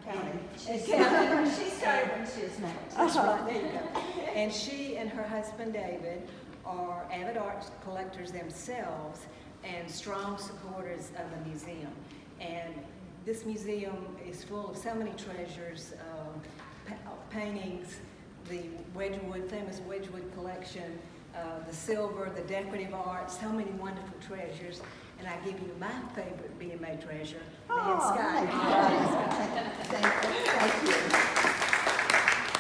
Counting. She started when she was 19. That's right, there you go. And she and her husband David are avid art collectors themselves and strong supporters of the museum. And this museum is full of so many treasures, paintings, the Wedgwood, famous Wedgwood collection, the silver, the decorative art, so many wonderful treasures. And I give you my favorite BMA treasure, Nan Skier.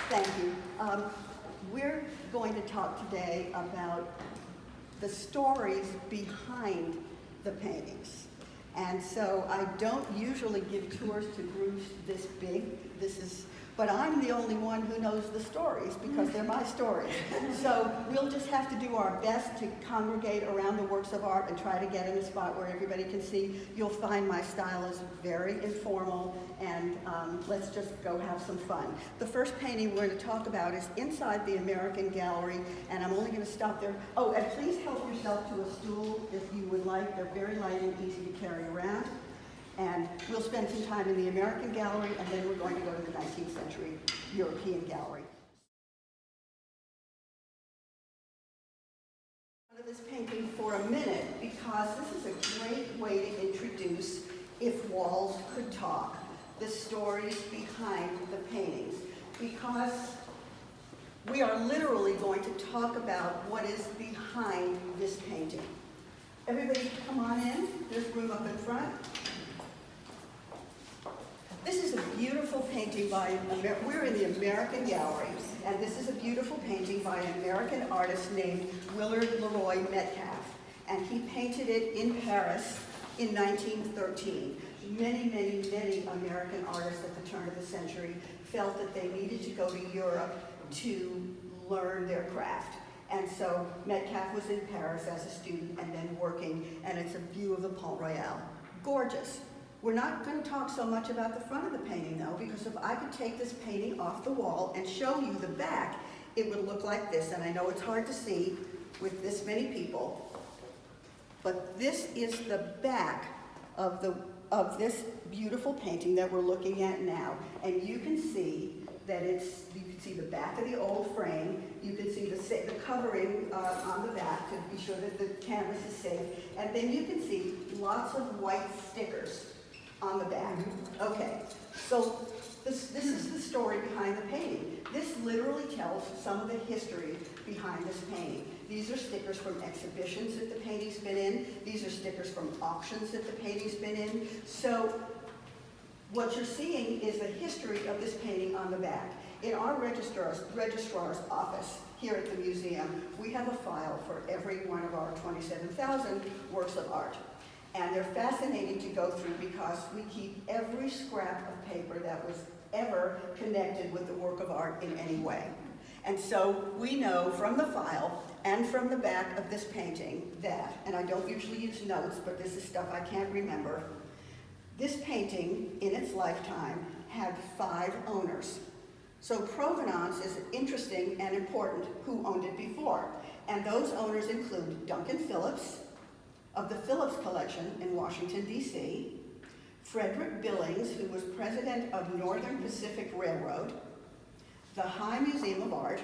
Thank you. We're going to talk today about the stories behind the paintings. And so I don't usually give tours to groups this big. But I'm the only one who knows the stories because they're my stories. So we'll just have to do our best to congregate around the works of art and try to get in a spot where everybody can see. You'll find my style is very informal, and let's just go have some fun. The first painting we're going to talk about is inside the American Gallery, and I'm only going to stop there. Oh, and please help yourself to a stool if you would like. They're very light and easy to carry around. And we'll spend some time in the American Gallery, and then we're going to go to the 19th century European Gallery. This painting for a minute because this is a great way to introduce If Walls Could Talk, the stories behind the paintings, because we are literally going to talk about what is behind this painting. Everybody come on in. There's room up in front. This is a beautiful painting by, we're in the American Gallery, and this is a beautiful painting by an American artist named Willard Leroy Metcalf. And he painted it in Paris in 1913. Many, many, many American artists at the turn of the century felt that they needed to go to Europe to learn their craft. And so Metcalf was in Paris as a student and then working, and it's a view of the Pont Royal. Gorgeous. We're not going to talk so much about the front of the painting, though, because if I could take this painting off the wall and show you the back, it would look like this. And I know it's hard to see with this many people, but this is the back of this beautiful painting that we're looking at now. And you can see that you can see the back of the old frame. You can see the covering on the back to be sure that the canvas is safe. And then you can see lots of white stickers on the back. Okay, so this is the story behind the painting. This literally tells some of the history behind this painting. These are stickers from exhibitions that the painting's been in. These are stickers from auctions that the painting's been in. So what you're seeing is the history of this painting on the back. In our registrar's office here at the museum, we have a file for every one of our 27,000 works of art. And they're fascinating to go through because we keep every scrap of paper that was ever connected with the work of art in any way. And so we know from the file and from the back of this painting that, and I don't usually use notes, but this is stuff I can't remember, this painting in its lifetime had 5 owners. So provenance is interesting and important who owned it before. And those owners include Duncan Phillips, of the Phillips Collection in Washington, D.C., Frederick Billings, who was president of Northern Pacific Railroad, the High Museum of Art,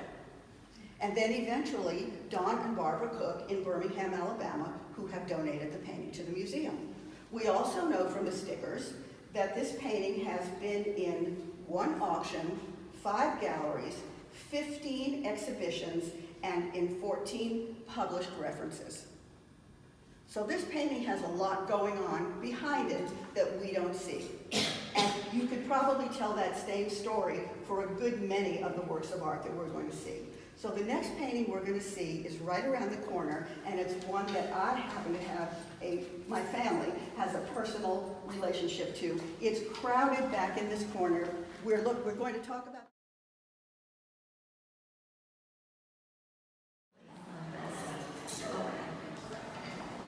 and then eventually Don and Barbara Cook in Birmingham, Alabama, who have donated the painting to the museum. We also know from the stickers that this painting has been in 1 auction, 5 galleries, 15 exhibitions, and in 14 published references. So this painting has a lot going on behind it that we don't see. And you could probably tell that same story for a good many of the works of art that we're going to see. So the next painting we're going to see is right around the corner, and it's one that I happen to have, my family has a personal relationship to. It's crowded back in this corner. We're going to talk about